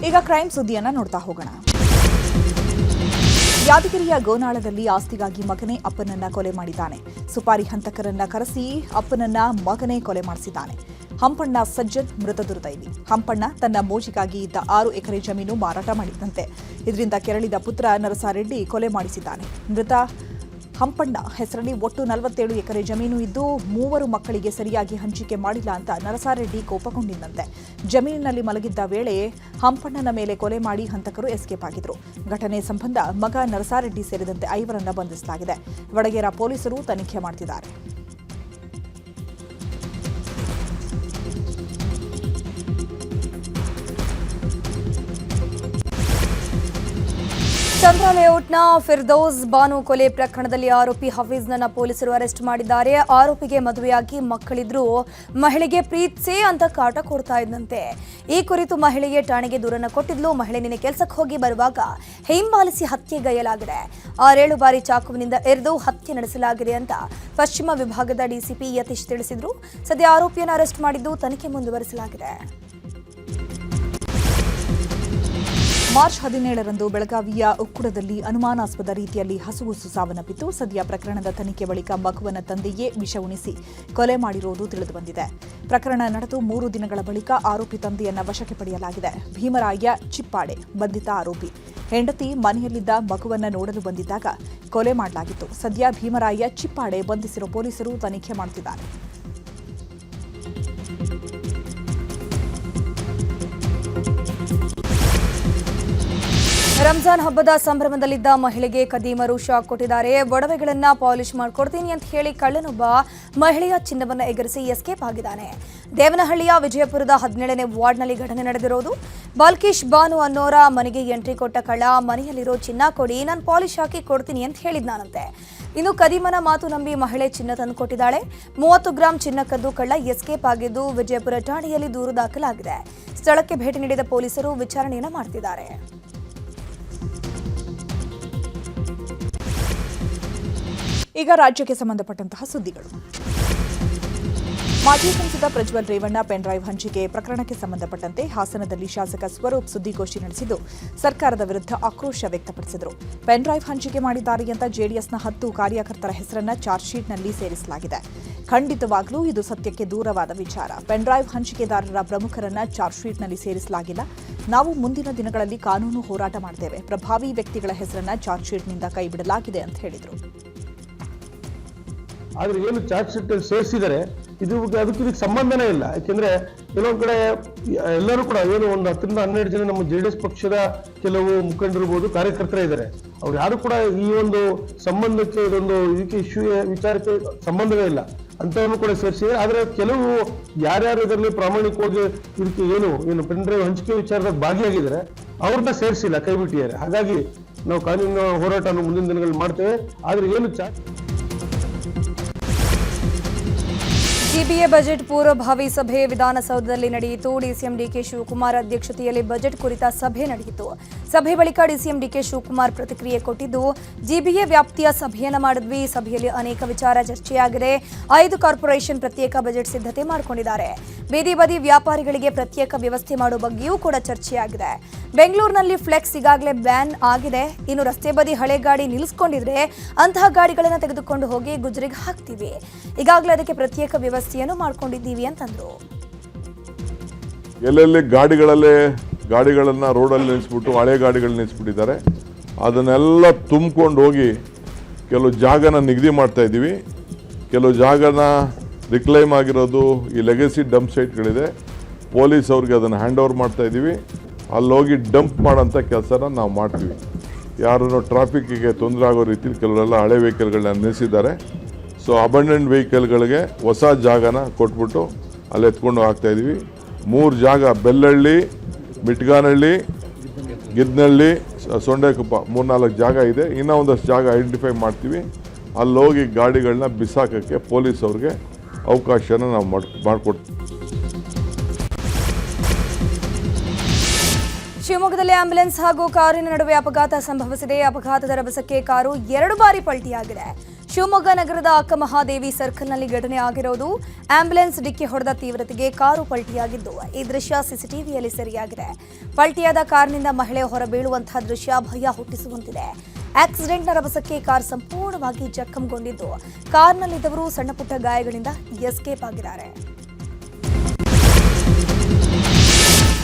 ಈಗ ಕ್ರೈಮ್ ಸುದ್ದಿಯನ್ನ ನೋಡ್ತಾ ಹೋಗೋಣ. ಯಾದಗಿರಿಯ ಗೋನಾಳದಲ್ಲಿ ಆಸ್ತಿಗಾಗಿ ಮಗನೇ ಅಪ್ಪನನ್ನ ಕೊಲೆ ಮಾಡಿದ್ದಾನೆ. ಸುಪಾರಿ ಹಂತಕರನ್ನ ಕರೆಸಿ ಅಪ್ಪನನ್ನ ಮಗನೇ ಕೊಲೆ ಮಾಡಿಸಿದ್ದಾನೆ. ಹಂಪಣ್ಣ ಸಜ್ಜನ್ ಮೃತ ದುರ್ದೈವಿ. ಹಂಪಣ್ಣ ತನ್ನ ಮೋಜಿಗಾಗಿ ಇದ್ದ 6 ಎಕರೆ ಜಮೀನು ಮಾರಾಟ ಮಾಡಿದ್ದಂತೆ. ಇದರಿಂದ ಕೆರಳಿದ ಪುತ್ರ ನರಸಾರೆಡ್ಡಿ ಕೊಲೆ ಮಾಡಿಸಿದ್ದಾನೆ. ಮೃತ ಹಂಪಣ್ಣ ಹೆಸರಲ್ಲಿ ಒಟ್ಟು 47 ಎಕರೆ ಜಮೀನು ಇದ್ದು 3 ಮಕ್ಕಳಿಗೆ ಸರಿಯಾಗಿ ಹಂಚಿಕೆ ಮಾಡಿಲ್ಲ ಅಂತ ನರಸಾರೆಡ್ಡಿ ಕೋಪಗೊಂಡಿದ್ದಂತೆ. ಜಮೀನಿನಲ್ಲಿ ಮಲಗಿದ್ದ ವೇಳೆ ಹಂಪಣ್ಣನ ಮೇಲೆ ಕೊಲೆ ಮಾಡಿ ಹಂತಕರು ಎಸ್ಕೇಪ್ ಆಗಿದ್ರು. ಘಟನೆ ಸಂಬಂಧ ಮಗ ನರಸಾರೆಡ್ಡಿ ಸೇರಿದಂತೆ 5ರನ್ನ ಬಂಧಿಸಲಾಗಿದೆ. ವಡಗೇರ ಪೊಲೀಸರು ತನಿಖೆ ಮಾಡುತ್ತಿದ್ದಾರೆ. ಚಂದ್ರ ಲೇಔಟ್ನ ಫಿರ್ದೌಸ್ ಬಾನು ಕೊಲೆ ಪ್ರಕರಣದಲ್ಲಿ ಆರೋಪಿ ಹಫೀಜ್ನನ್ನ ಪೊಲೀಸರು ಅರೆಸ್ಟ್ ಮಾಡಿದ್ದಾರೆ. ಆರೋಪಿಗೆ ಮದುವೆಯಾಗಿ ಮಕ್ಕಳಿದ್ರು, ಮಹಿಳೆಗೆ ಪ್ರೀತ್ಸೆ ಅಂತ ಕಾಟ ಕೊಡ್ತಾ ಇದ್ದಂತೆ. ಈ ಕುರಿತು ಮಹಿಳೆಗೆ ಠಾಣೆಗೆ ದೂರನ್ನ ಕೊಟ್ಟಿದ್ಲು. ಮಹಿಳೆ ನಿನ್ನೆ ಕೆಲಸಕ್ಕೆ ಹೋಗಿ ಬರುವಾಗ ಹಿಂಬಾಲಿಸಿ ಹತ್ಯೆಗೈಯಲಾಗಿದೆ. 6-7 ಬಾರಿ ಚಾಕುವಿನಿಂದ ಎರೆದು ಹತ್ಯೆ ನಡೆಸಲಾಗಿದೆ ಅಂತ ಪಶ್ಚಿಮ ವಿಭಾಗದ ಡಿಸಿಪಿ ಯತೀಶ್ ತಿಳಿಸಿದ್ರು. ಸದ್ಯ ಆರೋಪಿಯನ್ನು ಅರೆಸ್ಟ್ ಮಾಡಿದ್ದು ತನಿಖೆ ಮುಂದುವರಿಸಲಾಗಿದೆ. ಮಾರ್ಚ್ 17ರಂದು ಬೆಳಗಾವಿಯ ಉಕ್ಕುಡದಲ್ಲಿ ಅನುಮಾನಾಸ್ಪದ ರೀತಿಯಲ್ಲಿ ಹಸುಗೂಸು ಸಾವನ್ನಪ್ಪಿತ್ತು. ಸದ್ಯ ಪ್ರಕರಣದ ತನಿಖೆ ಬಳಿಕ ಮಗುವನ ತಂದೆಯೇ ವಿಷ ಉಣಿಸಿ ಕೊಲೆ ಮಾಡಿರುವುದು ತಿಳಿದುಬಂದಿದೆ. ಪ್ರಕರಣ ನಡೆದು 3 ದಿನಗಳ ಬಳಿಕ ಆರೋಪಿ ತಂದೆಯನ್ನ ವಶಕ್ಕೆ ಪಡೆಯಲಾಗಿದೆ. ಭೀಮರಾಯ ಚಿಪ್ಪಾಡೆ ಬಂಧಿತ ಆರೋಪಿ. ಹೆಂಡತಿ ಮನೆಯಲ್ಲಿದ್ದ ಮಗುವನ್ನ ನೋಡಲು ಬಂದಿದ್ದಾಗ ಕೊಲೆ ಮಾಡಲಾಗಿತ್ತು. ಸದ್ಯ ಭೀಮರಾಯ ಚಿಪ್ಪಾಡೆ ಬಂಧಿಸಿರುವ ಪೊಲೀಸರು ತನಿಖೆ ಮಾಡುತ್ತಿದ್ದಾರೆ. ರಂಜಾನ್ ಹಬ್ಬದ ಸಂಭ್ರಮದಲ್ಲಿದ್ದ ಮಹಿಳೆಗೆ ಖದೀಮರು ಶಾಕ್ ಕೊಟ್ಟಿದ್ದಾರೆ. ಒಡವೆಗಳನ್ನ ಪಾಲಿಶ್ ಮಾಡಿಕೊಡ್ತೀನಿ ಅಂತ ಹೇಳಿ ಕಳ್ಳನೊಬ್ಬ ಮಹಿಳೆಯ ಚಿನ್ನವನ್ನು ಎಗರಿಸಿ ಎಸ್ಕೇಪ್ ಆಗಿದ್ದಾನೆ. ದೇವನಹಳ್ಳಿಯ ವಿಜಯಪುರದ 17ನೇ ವಾರ್ಡ್ನಲ್ಲಿ ಘಟನೆ ನಡೆದಿರೋದು. ಬಾಲ್ಕೀಶ್ ಬಾನು ಅನ್ನೋರ ಮನೆಗೆ ಎಂಟ್ರಿ ಕೊಟ್ಟ ಕಳ್ಳ ಮನೆಯಲ್ಲಿರೋ ಚಿನ್ನ ಕೊಡಿ, ನಾನು ಪಾಲಿಶ್ ಹಾಕಿ ಕೊಡ್ತೀನಿ ಅಂತ ಹೇಳಿದ್ನಾನಂತೆ. ಇನ್ನು ಖದೀಮನ ಮಾತು ನಂಬಿ ಮಹಿಳೆ ಚಿನ್ನ ತಂದು ಕೊಟ್ಟಿದ್ದಾಳೆ. 30 ಗ್ರಾಂ ಚಿನ್ನ ಕದ್ದು ಕಳ್ಳ ಎಸ್ಕೇಪ್ ಆಗಿದ್ದು ವಿಜಯಪುರ ಠಾಣೆಯಲ್ಲಿ ದೂರು ದಾಖಲಾಗಿದೆ. ಸ್ಥಳಕ್ಕೆ ಭೇಟಿ ನೀಡಿದ ಪೊಲೀಸರು ವಿಚಾರಣೆಯನ್ನು ಮಾಡುತ್ತಿದ್ದಾರೆ. ಈಗ ರಾಜ್ಯಕ್ಕೆ ಸಂಬಂಧಪಟ್ಟಂತಹ ಸುದ್ದಿಗಳು. ಮಾಜಿ ಸಂಸದ ಪ್ರಜ್ವಲ್ ರೇವಣ್ಣ ಪೆನ್ಡ್ರೈವ್ ಹಂಚಿಕೆ ಪ್ರಕರಣಕ್ಕೆ ಸಂಬಂಧಪಟ್ಟಂತೆ ಹಾಸನದಲ್ಲಿ ಶಾಸಕ ಸ್ವರೂಪ್ ಸುದ್ದಿಗೋಷ್ಠಿ ನಡೆಸಿದ್ದು ಸರ್ಕಾರದ ವಿರುದ್ಧ ಆಕ್ರೋಶ ವ್ಯಕ್ತಪಡಿಸಿದರು. ಪೆನ್ಡ್ರೈವ್ ಹಂಚಿಕೆ ಮಾಡಿದ್ದಾರೆ ಅಂತ ಜೆಡಿಎಸ್ನ 10 ಕಾರ್ಯಕರ್ತರ ಹೆಸರನ್ನ ಚಾರ್ಜ್ ಶೀಟ್ನಲ್ಲಿ ಸೇರಿಸಲಾಗಿದೆ. ಖಂಡಿತವಾಗಲೂ ಇದು ಸತ್ಯಕ್ಕೆ ದೂರವಾದ ವಿಚಾರ. ಪೆನ್ಡ್ರೈವ್ ಹಂಚಿಕೆದಾರರ ಪ್ರಮುಖರನ್ನ ಚಾರ್ಜ್ ಶೀಟ್ನಲ್ಲಿ ಸೇರಿಸಲಾಗಿಲ್ಲ. ನಾವು ಮುಂದಿನ ದಿನಗಳಲ್ಲಿ ಕಾನೂನು ಹೋರಾಟ ಮಾಡ್ತೇವೆ. ಪ್ರಭಾವಿ ವ್ಯಕ್ತಿಗಳ ಹೆಸರನ್ನ ಚಾರ್ಜ್ ಶೀಟ್ನಿಂದ ಕೈಬಿಡಲಾಗಿದೆ ಅಂತ ಹೇಳಿದರು. ಆದ್ರೆ ಏನು ಚಾರ್ಜ್ ಶೀಟ್ ಸೇರಿಸಿದರೆ ಅದಕ್ಕೆ ಸಂಬಂಧನೇ ಇಲ್ಲ. ಯಾಕೆಂದ್ರೆ ಕೆಲವೊಂದ್ ಕಡೆ ಎಲ್ಲರೂ ಕೂಡ ಏನು ಒಂದು 10 ರಿಂದ 12 ಜನ ನಮ್ಮ ಜೆಡಿಎಸ್ ಪಕ್ಷದ ಕೆಲವು ಮುಖಂಡರಿರ್ಬೋದು, ಕಾರ್ಯಕರ್ತರೇ ಇದ್ದಾರೆ. ಅವ್ರು ಯಾರು ಕೂಡ ಈ ಒಂದು ಸಂಬಂಧಕ್ಕೆ ಇದೊಂದು ಇದಕ್ಕೆ ಇಶ್ಯೂ ವಿಚಾರಕ್ಕೆ ಸಂಬಂಧವೇ ಇಲ್ಲ ಅಂತವನ್ನು ಕೂಡ ಸೇರಿಸಿದೆ. ಆದ್ರೆ ಕೆಲವು ಯಾರ್ಯಾರು ಇದರಲ್ಲಿ ಪ್ರಾಮಾಣಿಕವಾಗಿ ಇದಕ್ಕೆ ಏನು ಪೆನ್ ಡ್ರೈವ್ ಹಂಚಿಕೆ ವಿಚಾರದಾಗ ಭಾಗಿಯಾಗಿದ್ದಾರೆ ಅವ್ರನ್ನ ಸೇರಿಸಿಲ್ಲ, ಕೈ ಬಿಟ್ಟಿದ್ದಾರೆ. ಹಾಗಾಗಿ ನಾವು ಕಾನೂನು ಹೋರಾಟ ಮುಂದಿನ ದಿನಗಳಲ್ಲಿ ಮಾಡ್ತೇವೆ. ಆದ್ರೆ ಏನು ಸಿಬಿಐ ಬಜೆಟ್ ಪೂರ್ವಭಾವಿ ಸಭೆ ವಿಧಾನಸೌಧದಲ್ಲಿ ನಡೆಯಿತು. ಡಿಸಿಎಂ ಡಿಕೆ ಶಿವಕುಮಾರ್ ಅಧ್ಯಕ್ಷತೆಯಲ್ಲಿ ಬಜೆಟ್ ಕುರಿತ ಸಭೆ ನಡೆಯಿತು. ಸಭೆ ಬಳಿಕ ಡಿಸಿಎಂ ಡಿಕೆ ಶಿವಕುಮಾರ್ ಪ್ರತಿಕ್ರಿಯೆ ಕೊಟ್ಟಿದ್ದು, ಜಿಬಿಎ ವ್ಯಾಪ್ತಿಯ ಸಭೆಯನ್ನು ಮಾಡಿದ್ವಿ. ಸಭೆಯಲ್ಲಿ ಅನೇಕ ವಿಚಾರ ಚರ್ಚೆಯಾಗಿದೆ. 5 ಕಾರ್ಪೊರೇಷನ್ ಪ್ರತ್ಯೇಕ ಬಜೆಟ್ ಸಿದ್ಧತೆ ಮಾಡಿಕೊಂಡಿದ್ದಾರೆ. ಬೀದಿ ಬದಿ ವ್ಯಾಪಾರಿಗಳಿಗೆ ಪ್ರತ್ಯೇಕ ವ್ಯವಸ್ಥೆ ಮಾಡುವ ಬಗ್ಗೆಯೂ ಕೂಡ ಚರ್ಚೆಯಾಗಿದೆ. ಬೆಂಗಳೂರಿನಲ್ಲಿ ಫ್ಲೆಕ್ಸ್ ಈಗಾಗಲೇ ಬ್ಯಾನ್ ಆಗಿದೆ. ಇನ್ನು ರಸ್ತೆ ಬದಿ ಹಳೆ ಗಾಡಿ ನಿಲ್ಲಿಸಿಕೊಂಡಿದ್ರೆ ಅಂತಹ ಗಾಡಿಗಳನ್ನು ತೆಗೆದುಕೊಂಡು ಹೋಗಿ ಗುಜರಿಗೆ ಹಾಕ್ತೀವಿ. ಈಗಾಗಲೇ ಅದಕ್ಕೆ ಪ್ರತ್ಯೇಕ ವ್ಯವಸ್ಥೆಯನ್ನು ಮಾಡ್ಕೊಂಡಿದ್ದೀವಿ ಅಂತಂದ್ರು. ಎಲ್ಲೆಲ್ಲಿ ಗಾಡಿಗಳನ್ನ ರೋಡಲ್ಲಿ ನಿಲ್ಲಿಸ್ಬಿಟ್ಟು ಹಳೆ ಗಾಡಿಗಳನ್ನ ನಿಲ್ಲಿಸ್ಬಿಟ್ಟಿದ್ದಾರೆ. ಅದನ್ನೆಲ್ಲ ತುಂಬಿಕೊಂಡು ಹೋಗಿ ಕೆಲವು ಜಾಗನ ನಿಗದಿ ಮಾಡ್ತಾ ಇದ್ದೀವಿ. ಕೆಲವು ಜಾಗನ ರಿಕ್ಲೈಮ್ ಆಗಿರೋದು ಈ ಲೆಗಸಿ ಡಂಪ್ ಸೈಟ್ಗಳಿದೆ. ಪೊಲೀಸ್ ಅವ್ರಿಗೆ ಅದನ್ನು ಹ್ಯಾಂಡ್ ಓವರ್ ಮಾಡ್ತಾ ಇದ್ದೀವಿ. ಅಲ್ಲೋಗಿ ಡಂಪ್ ಮಾಡೋಂಥ ಕೆಲಸನ ನಾವು ಮಾಡ್ತೀವಿ. ಯಾರನ್ನು ಟ್ರಾಫಿಕ್ಕಿಗೆ ತೊಂದರೆ ಆಗೋ ರೀತಿಯಲ್ಲಿ ಕೆಲವರೆಲ್ಲ ಹಳೆ ವೆಹಿಕಲ್ಗಳನ್ನ ನಿಲ್ಲಿಸಿದ್ದಾರೆ. ಸೊ ಅಬಂಡೆಂಟ್ ವೆಹಿಕಲ್ಗಳಿಗೆ ಹೊಸ ಜಾಗನ ಕೊಟ್ಬಿಟ್ಟು ಅಲ್ಲಿ ಎತ್ಕೊಂಡು ಹಾಕ್ತಾಯಿದ್ದೀವಿ. 3 ಜಾಗ ಬೆಲ್ಲಹಳ್ಳಿ, ಮಿಟ್ಗಾನಹಳ್ಳಿ, ಗಿದ್ನಹಳ್ಳಿ, ಸೊಂಡೆಕೊಪ್ಪ 3-4 ಜಾಗ ಇದೆ. ಇನ್ನೂ ಒಂದಷ್ಟು ಜಾಗ ಐಡೆಂಟಿಫೈ ಮಾಡ್ತೀವಿ. ಅಲ್ಲೋಗಿ ಗಾಡಿಗಳನ್ನ ಬಿಸಾಕೋಕ್ಕೆ ಪೊಲೀಸ್ ಅವ್ರಿಗೆ ಅವಕಾಶನ ನಾವು ಮಾಡಿಕೊಡ್ತೀವಿ. ಶಿವಮೊಗ್ಗದಲ್ಲಿ ಆಂಬ್ಯುಲೆನ್ಸ್ ಹಾಗೂ ಕಾರಿನ ನಡುವೆ ಅಪಘಾತ ಸಂಭವಿಸಿದೆ. ಅಪಘಾತದ ರಭಸಕ್ಕೆ ಕಾರು 2 ಬಾರಿ ಪಲ್ಟಿಯಾಗಿದೆ. ಶಿವಮೊಗ್ಗ ನಗರದ ಅಕ್ಕಮಹಾದೇವಿ ಸರ್ಕಲ್ನಲ್ಲಿ ಘಟನೆ ಆಗಿರೋದು. ಆಂಬ್ಯುಲೆನ್ಸ್ ಡಿಕ್ಕಿ ಹೊಡೆದ ತೀವ್ರತೆಗೆ ಕಾರು ಪಲ್ಟಿಯಾಗಿದ್ದು, ಈ ದೃಶ್ಯ ಸಿಸಿಟಿವಿಯಲ್ಲಿ ಸೆರೆಯಾಗಿದೆ. ಪಲ್ಟಿಯಾದ ಕಾರಿನಿಂದ ಮಹಿಳೆ ಹೊರಬೀಳುವಂತಹ ದೃಶ್ಯ ಭಯ ಹುಟ್ಟಿಸುವಂತಿದೆ. ಆಕ್ಸಿಡೆಂಟ್ನ ರಭಸಕ್ಕೆ ಕಾರ್ ಸಂಪೂರ್ಣವಾಗಿ ಜಖಂಗೊಂಡಿದ್ದು, ಕಾರ್ನಲ್ಲಿದ್ದವರು ಸಣ್ಣ ಪುಟ್ಟ ಗಾಯಗಳಿಂದ ಎಸ್ಕೇಪ್ ಆಗಿದ್ದಾರೆ.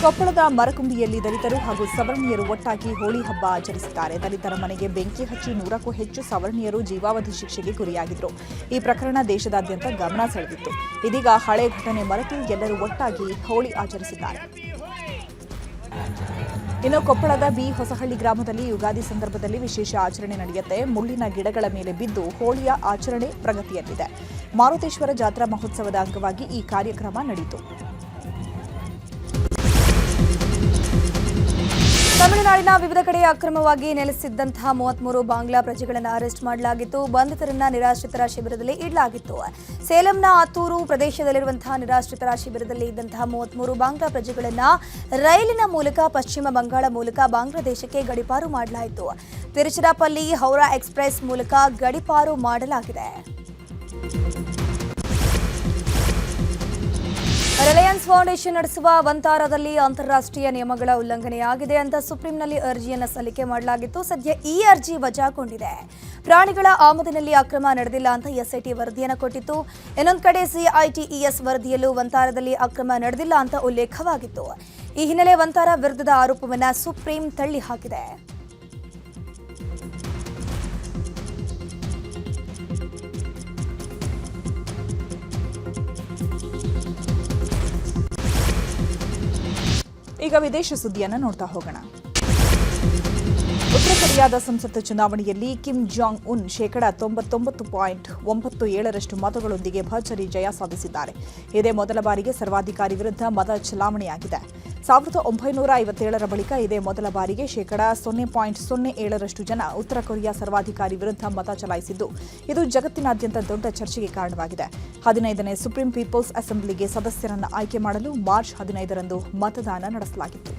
ಕೊಪ್ಪಳದ ಮರಕುಂಬಿಯಲ್ಲಿ ದಲಿತರು ಹಾಗೂ ಸವರ್ಣೀಯರು ಒಟ್ಟಾಗಿ ಹೋಳಿ ಹಬ್ಬ ಆಚರಿಸಿದ್ದಾರೆ. ದಲಿತರ ಮನೆಗೆ ಬೆಂಕಿ ಹಚ್ಚಿ 100ಕ್ಕೂ ಹೆಚ್ಚು ಸವರ್ಣೀಯರು ಜೀವಾವಧಿ ಶಿಕ್ಷೆಗೆ ಗುರಿಯಾಗಿದ್ದರು. ಈ ಪ್ರಕರಣ ದೇಶದಾದ್ಯಂತ ಗಮನ ಸೆಳೆದಿತ್ತು. ಇದೀಗ ಹಳೆ ಘಟನೆ ಮರೆತು ಎಲ್ಲರೂ ಒಟ್ಟಾಗಿ ಹೋಳಿ ಆಚರಿಸಿದ್ದಾರೆ. ಇನ್ನು ಕೊಪ್ಪಳದ ಬಿ ಹೊಸಹಳ್ಳಿ ಗ್ರಾಮದಲ್ಲಿ ಯುಗಾದಿ ಸಂದರ್ಭದಲ್ಲಿ ವಿಶೇಷ ಆಚರಣೆ ನಡೆಯುತ್ತೆ. ಮುಳ್ಳಿನ ಗಿಡಗಳ ಮೇಲೆ ಬಿದ್ದು ಹೋಳಿಯ ಆಚರಣೆ ಪ್ರಗತಿಯಲ್ಲಿದೆ. ಮಾರುತೇಶ್ವರ ಜಾತ್ರಾ ಮಹೋತ್ಸವದ ಅಂಗವಾಗಿ ಈ ಕಾರ್ಯಕ್ರಮ ನಡೆಯಿತು. ತಮಿಳುನಾಡಿನ ವಿವಿಧ ಕಡೆ ಅಕ್ರಮವಾಗಿ ನೆಲೆಸಿದ್ದಂತಹ 33 ಬಾಂಗ್ಲಾ ಪ್ರಜೆಗಳನ್ನು ಅರೆಸ್ಟ್ ಮಾಡಲಾಗಿತ್ತು. ಬಂಧಿತರನ್ನ ನಿರಾಶ್ರಿತರ ಶಿಬಿರದಲ್ಲಿ ಇಡಲಾಗಿತ್ತು. ಸೇಲಂನ ಆತೂರು ಪ್ರದೇಶದಲ್ಲಿರುವಂತಹ ನಿರಾಶ್ರಿತರ ಶಿಬಿರದಲ್ಲಿ ಇದ್ದಂತಹ 33 ಬಾಂಗ್ಲಾ ಪ್ರಜೆಗಳನ್ನು ರೈಲಿನ ಮೂಲಕ ಪಶ್ಚಿಮ ಬಂಗಾಳ ಮೂಲಕ ಬಾಂಗ್ಲಾದೇಶಕ್ಕೆ ಗಡಿಪಾರು ಮಾಡಲಾಯಿತು. ತಿರುಚಿರಾಪಲ್ಲಿ ಹೌರಾ ಎಕ್ಸ್ಪ್ರೆಸ್ ಮೂಲಕ ಗಡಿಪಾರು ಮಾಡಲಾಗಿದೆ. ರಿಲಯನ್ಸ್ ಫೌಂಡೇಶನ್ ನಡೆಸುವ ವಂತಾರದಲ್ಲಿ ಅಂತಾರಾಷ್ಟ್ರೀಯ ನಿಯಮಗಳ ಉಲ್ಲಂಘನೆಯಾಗಿದೆ ಅಂತ ಸುಪ್ರೀಂನಲ್ಲಿ ಅರ್ಜಿಯನ್ನು ಸಲ್ಲಿಕೆ ಮಾಡಲಾಗಿತ್ತು. ಸದ್ಯ ಈ ಅರ್ಜಿ ವಜಾಗೊಂಡಿದೆ. ಪ್ರಾಣಿಗಳ ಆಮದಿನಲ್ಲಿ ಅಕ್ರಮ ನಡೆದಿಲ್ಲ ಅಂತ ಎಸ್ಐಟಿ ವರದಿಯನ್ನು ಕೊಟ್ಟಿತ್ತು. ಇನ್ನೊಂದು ಕಡೆ ಸಿಐಟಿಇಎಸ್ ವರದಿಯಲ್ಲೂ ವಂತಾರದಲ್ಲಿ ಅಕ್ರಮ ನಡೆದಿಲ್ಲ ಅಂತ ಉಲ್ಲೇಖವಾಗಿತ್ತು. ಈ ಹಿನ್ನೆಲೆ ವಂತಾರ ವಿರುದ್ಧದ ಆರೋಪವನ್ನು ಸುಪ್ರೀಂ ತಳ್ಳಿ ಹಾಕಿದೆ. ಈಗ ವಿದೇಶ ಸುದ್ದಿಯನ್ನು ನೋಡ್ತಾ ಹೋಗೋಣ. ಉತ್ತರ ಕೊರಿಯಾದ ಸಂಸತ್ ಚುನಾವಣೆಯಲ್ಲಿ ಕಿಮ್ ಜಾಂಗ್ ಉನ್ 99.97% ಮತಗಳೊಂದಿಗೆ ಭರ್ಜರಿ ಜಯ ಸಾಧಿಸಿದ್ದಾರೆ. ಇದೇ ಮೊದಲ ಬಾರಿಗೆ ಸರ್ವಾಧಿಕಾರಿ ವಿರುದ್ಧ ಮತ ಚಲಾವಣೆಯಾಗಿದೆ. 1957ರ ಬಳಿಕ ಇದೇ ಮೊದಲ ಬಾರಿಗೆ 0.07% ಜನ ಉತ್ತರ ಕೊರಿಯಾ ಸರ್ವಾಧಿಕಾರಿ ವಿರುದ್ಧ ಮತ ಚಲಾಯಿಸಿದ್ದು, ಇದು ಜಗತ್ತಿನಾದ್ಯಂತ ದೊಡ್ಡ ಚರ್ಚೆಗೆ ಕಾರಣವಾಗಿದೆ. 15ನೇ ಸುಪ್ರೀಂ ಪೀಪಲ್ಸ್ ಅಸೆಂಬ್ಲಿಗೆ ಸದಸ್ಯರನ್ನು ಆಯ್ಕೆ ಮಾಡಲು ಮಾರ್ಚ್ 15ರಂದು ಮತದಾನ ನಡೆಸಲಾಗಿತ್ತು.